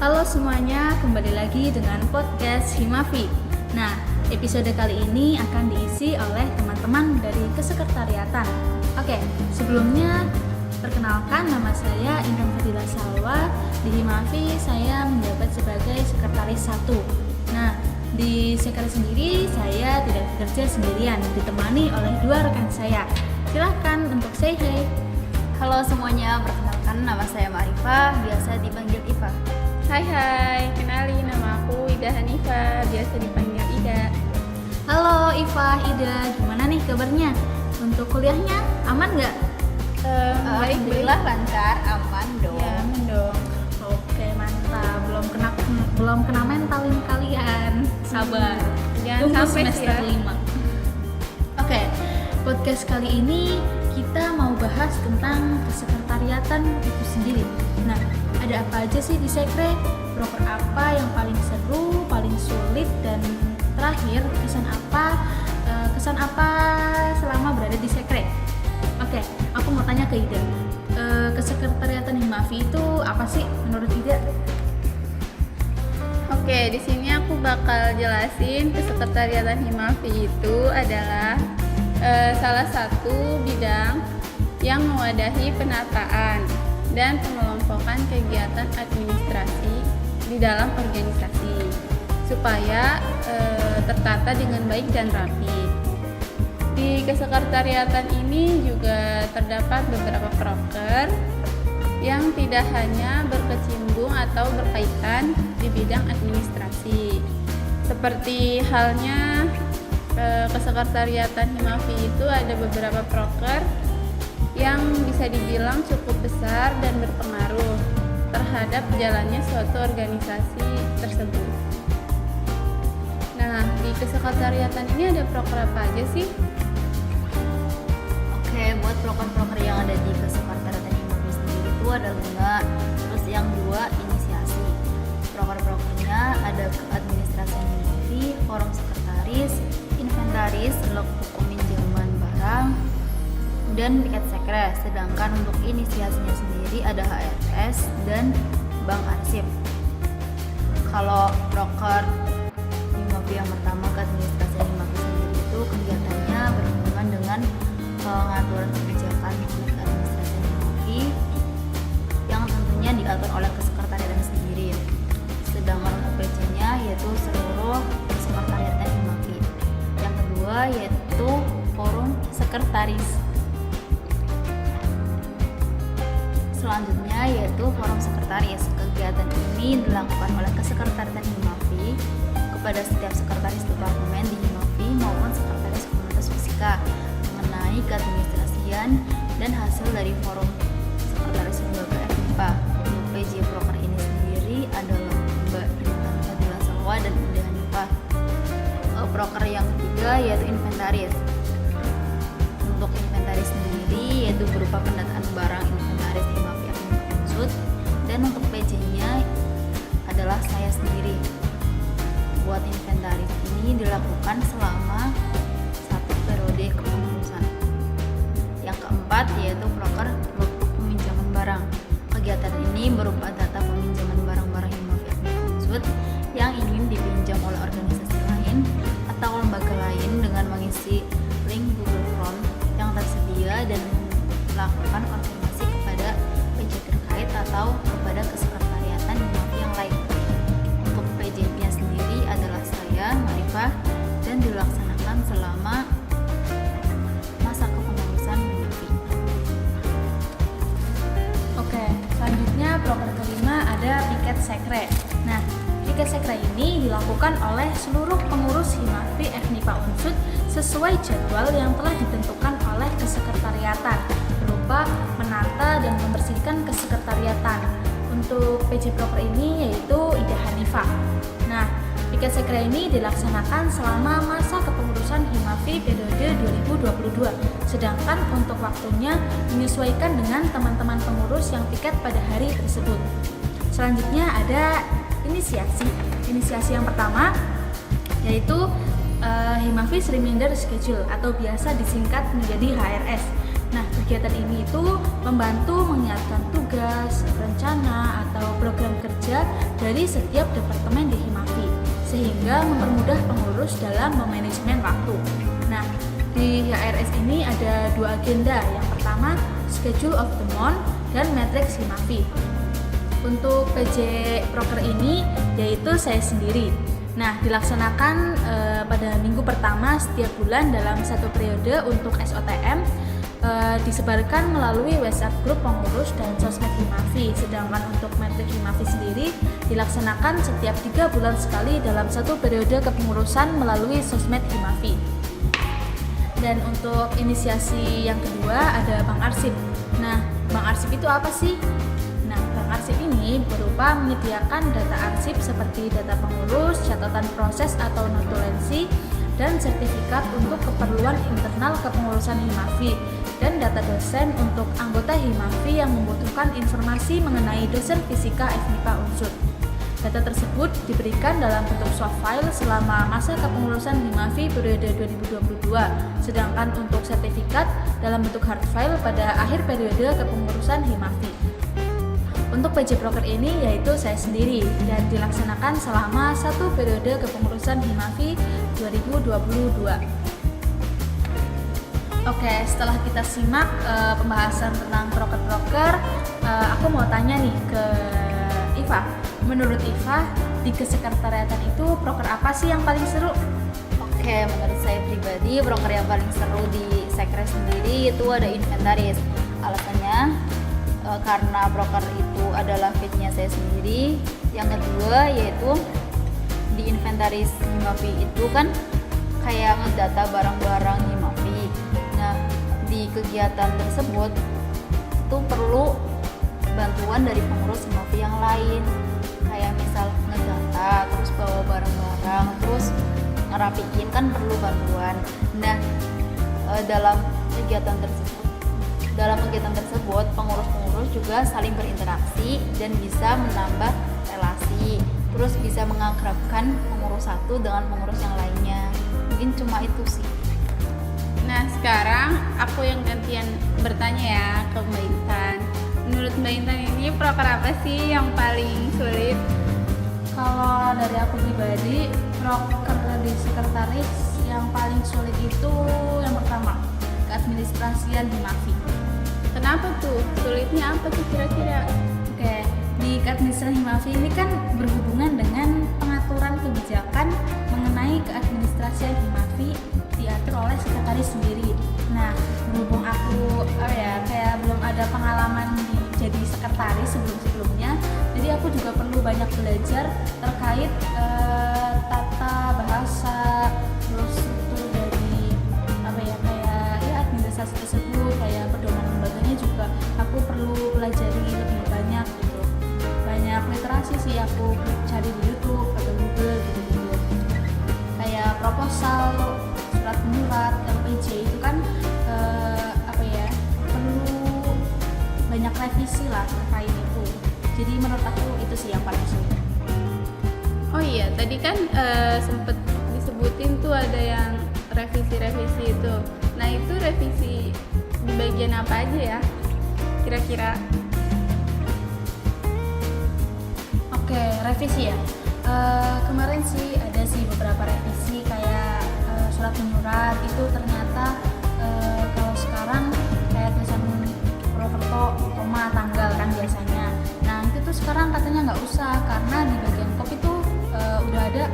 Halo semuanya, kembali lagi dengan podcast Himafi. Nah, episode kali ini akan diisi oleh teman-teman dari kesekretariatan. Oke, sebelumnya perkenalkan, nama saya Intan Fadila Salwa. Di Himafi saya menjabat sebagai sekretaris 1. Nah, di sekretaris sendiri saya tidak bekerja sendirian, ditemani oleh 2 rekan saya. Silahkan untuk say hi. Halo semuanya, perkenalkan nama saya Ma'rifah, biasa dipanggil Iva. Hai, kenalin nama aku Ida Hanifa, biasa dipanggil Ida. Halo Iva, Ida, gimana nih kabarnya? Untuk kuliahnya aman nggak? Alhamdulillah lancar, aman dong. Ya, aman dong. Oke, mantap. Belum kena mentalin kalian. Sabar. Jangan Tunggu sampai semester ya. 5. Oke, podcast kali ini kita mau bahas tentang kesekretariatan itu sendiri. Nah, ada apa aja sih di sekre? Proker apa yang paling seru, paling sulit, dan terakhir kesan apa selama berada di sekre? Oke, aku mau tanya ke Ida. Kesekretariatan Himafi itu apa sih menurut Ida? Oke, di sini aku bakal jelasin kesekretariatan Himafi itu adalah salah satu bidang yang mewadahi penataan dan pengelompokan kegiatan administrasi di dalam organisasi supaya tertata dengan baik dan rapi. Di kesekretariatan ini juga terdapat beberapa proker yang tidak hanya berkecimpung atau berkaitan di bidang administrasi. Seperti halnya kesekretariatan Himafi itu ada beberapa proker yang bisa dibilang cukup besar dan berpengaruh terhadap jalannya suatu organisasi tersebut. Nah, di kesekretariatan ini ada proker apa aja sih? Oke, buat proker-proker yang ada di kesekretariatan Himafi sendiri itu ada 5, terus yang 2 inisiasi. Proker-prokernya ada keadministrasian Himafi, forum sekretaris, inventaris, logbook peminjaman barang, dan piket sekre. Sedangkan untuk inisiasinya sendiri ada HRS dan bank arsip. Kalau proker Himafi yang pertama, keadministrasian Himafi sendiri itu kegiatannya berhubungan dengan pengaturan kebijakan milik administrasi Himafi yang tentunya diatur oleh kesekretariatan sendiri. Sedangkan untuk PC-nya yaitu seluruh kesekretariatan Himafi. Yang kedua yaitu forum sekretaris. Selanjutnya yaitu forum sekretaris. Kegiatan ini dilakukan oleh kesekretariatan Himafi kepada setiap sekretaris departemen di Himafi maupun sekretaris komunitas fisika mengenai keadministrasian dan hasil dari forum sekretaris lembaga FMIPA. Untuk PJ Proker ini sendiri adalah Mbak Intan Fadila Salwa dan Ida Hanifah. Proker yang ketiga yaitu inventaris. Untuk inventaris sendiri yaitu berupa pendataan barang inventaris Himafi Unsud, dan untuk PJ-nya adalah saya sendiri. Buat inventaris ini dilakukan selama 1 periode kepengurusan. Yang keempat yaitu proker logbook peminjaman barang. Kegiatan ini berupa data peminjaman barang-barang Himafi Unsud yang ingin dipinjam oleh organisasi lain atau lembaga lain dengan mengisi link Google Form yang tersedia dan melakukan konfirmasi kepada PJ terkait atau kepada kesekretariatan Himafi yang lain. Untuk PJ-nya sendiri adalah saya, Ma'rifah, dan dilaksanakan selama masa kepengurusan Himafi. Oke, selanjutnya proker kelima ada piket sekre. Nah, piket sekre ini dilakukan oleh seluruh pengurus Himafi FNIPA Unsud sesuai jadwal yang telah ditentukan oleh kesekretariatan berupa menata dan membersihkan kesekretariatan. Untuk PJ Proker ini yaitu Ida Hanifah. Nah, piket sekre ini dilaksanakan selama masa kepengurusan Himafi periode 2022. Sedangkan untuk waktunya menyesuaikan dengan teman-teman pengurus yang piket pada hari tersebut. Selanjutnya ada inisiasi. Inisiasi yang pertama yaitu Himafi Reminder Schedule atau biasa disingkat menjadi HRS. Nah, kegiatan ini itu membantu mengingatkan tugas, rencana, atau program kerja dari setiap departemen di Himafi, sehingga mempermudah pengurus dalam memanajemen waktu. Nah, di HRS ini ada 2 agenda. Yang pertama, Schedule of the Month dan Matrix Himafi. Untuk PJ Proker ini yaitu saya sendiri. Nah, dilaksanakan pada minggu pertama setiap bulan dalam satu periode. Untuk SOTM disebarkan melalui WhatsApp grup pengurus dan sosmed Himafi. Sedangkan untuk Matrix Himafi sendiri dilaksanakan setiap 3 bulan sekali dalam satu periode kepengurusan melalui sosmed Himafi. Dan untuk inisiasi yang kedua ada Bank Arsip. Nah, Bank Arsip itu apa sih? Nah, Bank Arsip ini berupa menyediakan data arsip seperti data pengurus, catatan proses atau notulensi, dan sertifikat untuk keperluan internal kepengurusan Himafi, dan data dosen untuk anggota Himafi yang membutuhkan informasi mengenai dosen fisika FMIPA Unsur. Data tersebut diberikan dalam bentuk soft file selama masa kepengurusan Himafi periode 2022, sedangkan untuk sertifikat dalam bentuk hard file pada akhir periode kepengurusan Himafi. Untuk PJ Proker ini yaitu saya sendiri dan dilaksanakan selama satu periode kepengurusan Himafi 2022. Oke, setelah kita simak pembahasan tentang proker-proker, aku mau tanya nih ke Iva. Menurut Iva, di kesekretariatan itu proker apa sih yang paling seru? Oke, menurut saya pribadi proker yang paling seru di Sekre sendiri itu ada inventaris. Alasannya karena proker itu adalah fitnya saya sendiri. Yang kedua yaitu di inventaris Himafi itu kan kayak ngedata barang-barang Himafi. Nah, di kegiatan tersebut itu perlu bantuan dari pengurus Himafi yang lain, kayak misal ngedata, terus bawa barang-barang, terus ngerapiin kan perlu bantuan. Nah, dalam kegiatan tersebut pengurus-pengurus juga saling berinteraksi dan bisa menambah relasi, terus bisa mengakrabkan pengurus satu dengan pengurus yang lainnya. Mungkin cuma itu sih. Nah, sekarang aku yang gantian bertanya ya ke Mbak Intan. Menurut Mbak Intan ini proker apa sih yang paling sulit? Kalau dari aku pribadi, proker di sekretaris yang paling sulit itu yang pertama, keadministrasian Himafi. Kenapa tuh? Sulitnya apa tuh kira-kira? Oke, di keadministrasian Himafi ini kan berhubungan dengan pengaturan kebijakan mengenai keadministrasian Himafi diatur oleh sekretaris sendiri. Nah, berhubung aku kayak belum ada pengalaman jadi sekretaris sebelumnya, jadi aku juga perlu banyak belajar terkait tata bahasa, terus struktur dari administrasi tersebut, kayak pedoman lembaganya juga aku perlu pelajari lebih banyak gitu. Banyak literasi sih aku cari di YouTube atau Google gitu. Kayak proposal, surat menyurat, LPJ itu kan perlu banyak revisi lah terkait itu. Jadi menurut aku itu sih yang paling sulit. Oh iya, tadi kan sempet disebutin tuh ada yang revisi-revisi itu. Nah, itu revisi di bagian apa aja ya kira-kira? Oke, revisi ya. Kemarin sih ada sih beberapa revisi kayak surat menyurat itu ternyata kalau sekarang kayak tulisan Purwokerto, koma, tanggal kan biasanya. Nah, itu tuh sekarang katanya nggak usah karena di bagian kop itu udah ada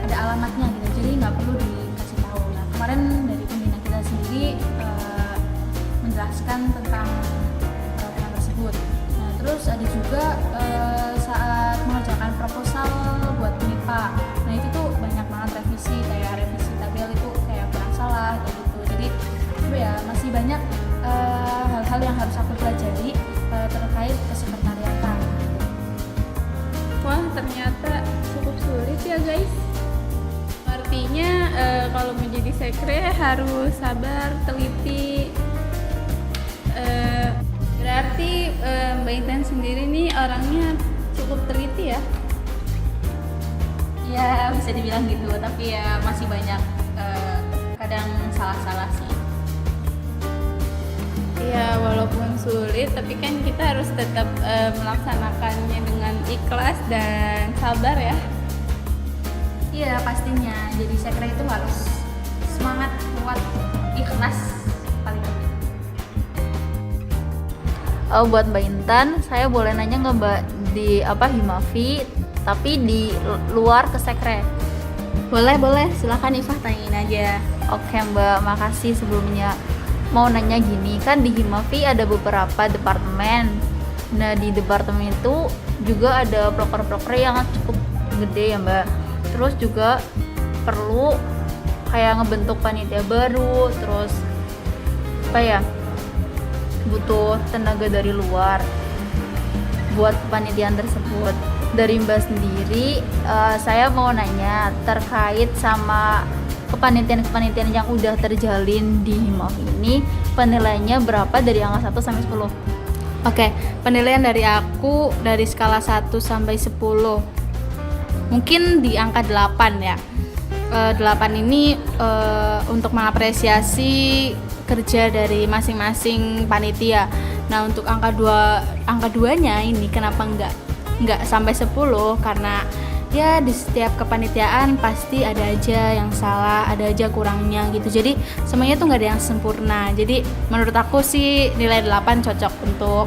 ada alamatnya gitu, jadi nggak perlu dikasih tahu. Nah, kemarin dari pembina kita sendiri menjelaskan tentang peraturan tersebut. Nah, terus ada juga saat mengerjakan proposal buat MIPA. Nah, itu tuh banyak banget revisi, kayak revisi tabel itu kayak kurang salah kayak gitu. Jadi masih banyak hal-hal yang harus aku pelajari terkait kesekretariatan. Wah, ternyata cukup sulit ya guys. Artinya kalau menjadi sekre harus sabar, teliti. Berarti Mbak Intan sendiri nih orangnya cukup teliti ya? Ya, bisa dibilang gitu, tapi ya masih banyak kadang salah-salah sih. Oke, Ya walaupun sulit, tapi kan kita harus tetap melaksanakannya dengan ikhlas dan sabar ya. Iya pastinya, jadi sekre itu harus semangat, kuat, ikhlas paling penting. Buat Mbak Intan, saya boleh nanya nggak Mbak, di Himafi tapi di luar kesekre? Boleh, silakan Ifah tanyain aja. Oke Mbak, makasih sebelumnya. Mau nanya gini, kan di Himafi ada beberapa departemen. Nah di departemen itu juga ada proker-proker yang cukup gede ya Mbak. Terus juga perlu kayak ngebentuk panitia baru, terus butuh tenaga dari luar buat kepanitiaan tersebut. Dari Mbak sendiri, saya mau nanya terkait sama kepanitiaan yang udah terjalin di Himafi ini, penilaiannya berapa dari angka 1 sampai 10? Oke, penilaian dari aku dari skala 1 sampai 10 mungkin di angka 8 ya. 8 ini untuk mengapresiasi kerja dari masing-masing panitia. Nah, untuk angka 2-nya ini kenapa enggak sampai 10? Karena ya di setiap kepanitiaan pasti ada aja yang salah, ada aja kurangnya gitu. Jadi semuanya tuh nggak ada yang sempurna. Jadi menurut aku sih nilai 8 cocok untuk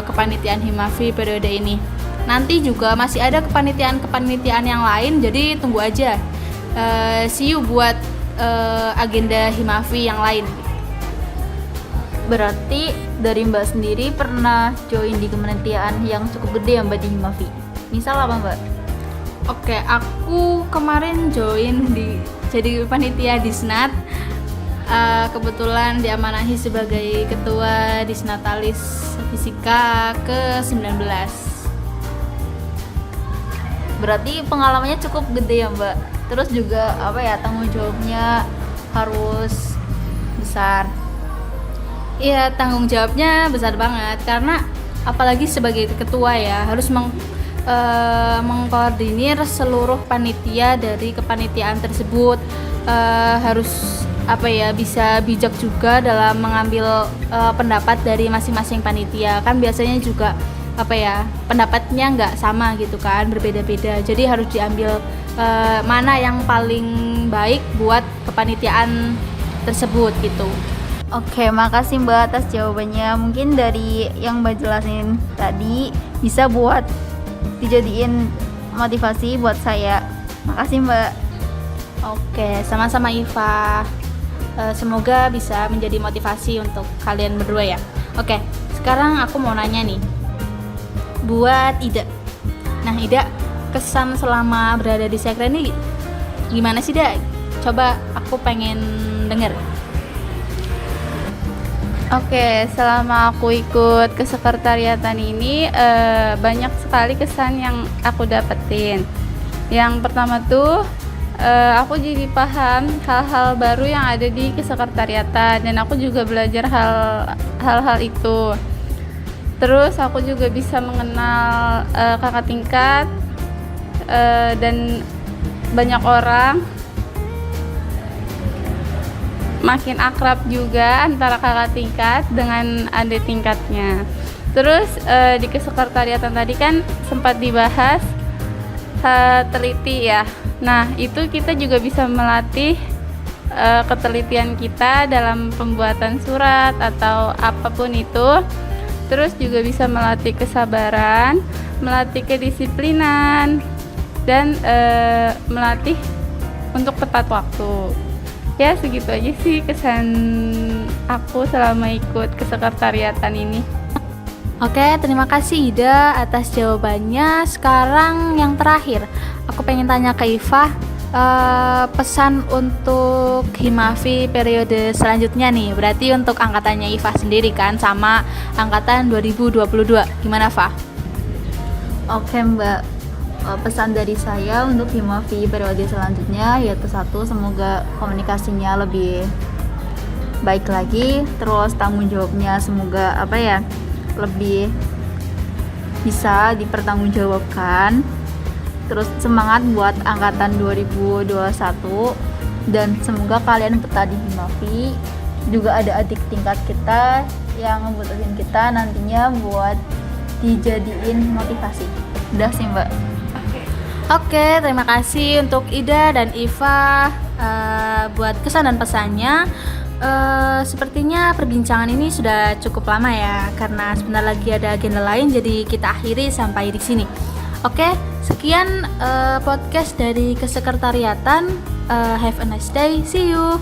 kepanitiaan Himafi periode ini. Nanti juga masih ada kepanitiaan yang lain, jadi tunggu aja. See you buat agenda Himafi yang lain. Berarti dari Mbak sendiri pernah join di kepanitiaan yang cukup gede ya Mbak di Himafi? Misal apa Mbak? Oke, aku kemarin join jadi panitia Disnat. Kebetulan diamanahi sebagai ketua Disnatalis Fisika ke-19. Berarti pengalamannya cukup gede ya Mbak. Terus juga tanggung jawabnya harus besar. Iya, tanggung jawabnya besar banget karena apalagi sebagai ketua ya harus mengkoordinir seluruh panitia dari kepanitiaan tersebut. Harus bisa bijak juga dalam mengambil pendapat dari masing-masing panitia. Kan biasanya juga pendapatnya nggak sama gitu kan, berbeda-beda. Jadi harus diambil mana yang paling baik buat kepanitiaan tersebut gitu. Oke, makasih Mbak atas jawabannya. Mungkin dari yang Mbak jelasin tadi bisa buat dijadiin motivasi buat saya. Makasih Mbak. Oke, sama-sama Iva. Semoga bisa menjadi motivasi untuk kalian berdua ya. Oke, sekarang aku mau nanya nih buat Ida. Nah Ida, kesan selama berada di sekre ini gimana sih Ida? Coba aku pengen denger. Oke, selama aku ikut kesekretariatan ini banyak sekali kesan yang aku dapetin. Yang pertama tuh aku jadi paham hal-hal baru yang ada di kesekretariatan dan aku juga belajar hal-hal itu. Terus aku juga bisa mengenal kakak tingkat dan banyak orang. Makin akrab juga antara kakak tingkat dengan adik tingkatnya. Terus di kesekretariatan tadi kan sempat dibahas teliti ya. Nah itu kita juga bisa melatih ketelitian kita dalam pembuatan surat atau apapun itu. Terus juga bisa melatih kesabaran, melatih kedisiplinan, dan melatih untuk tepat waktu. Ya segitu aja sih kesan aku selama ikut kesekretariatan ini. Oke, terima kasih Ida atas jawabannya. Sekarang yang terakhir, aku pengen tanya ke Iva, pesan untuk Himafi periode selanjutnya nih. Berarti untuk angkatannya Iva sendiri kan, sama angkatan 2022. Gimana, Fa? Oke Mbak, pesan dari saya untuk Himafi periode selanjutnya yaitu satu, semoga komunikasinya lebih baik lagi, terus tanggung jawabnya semoga lebih bisa dipertanggungjawabkan. Terus semangat buat angkatan 2021 dan semoga kalian betah di Himafi juga ada adik tingkat kita yang ngebutuhin kita nantinya buat dijadiin motivasi. Udah sih Mbak. Oke, terima kasih untuk Ida dan Iva buat kesan dan pesannya. Sepertinya perbincangan ini sudah cukup lama ya, karena sebentar lagi ada agenda lain, jadi kita akhiri sampai di sini. Oke, sekian podcast dari Kesekretariatan. Have a nice day, see you.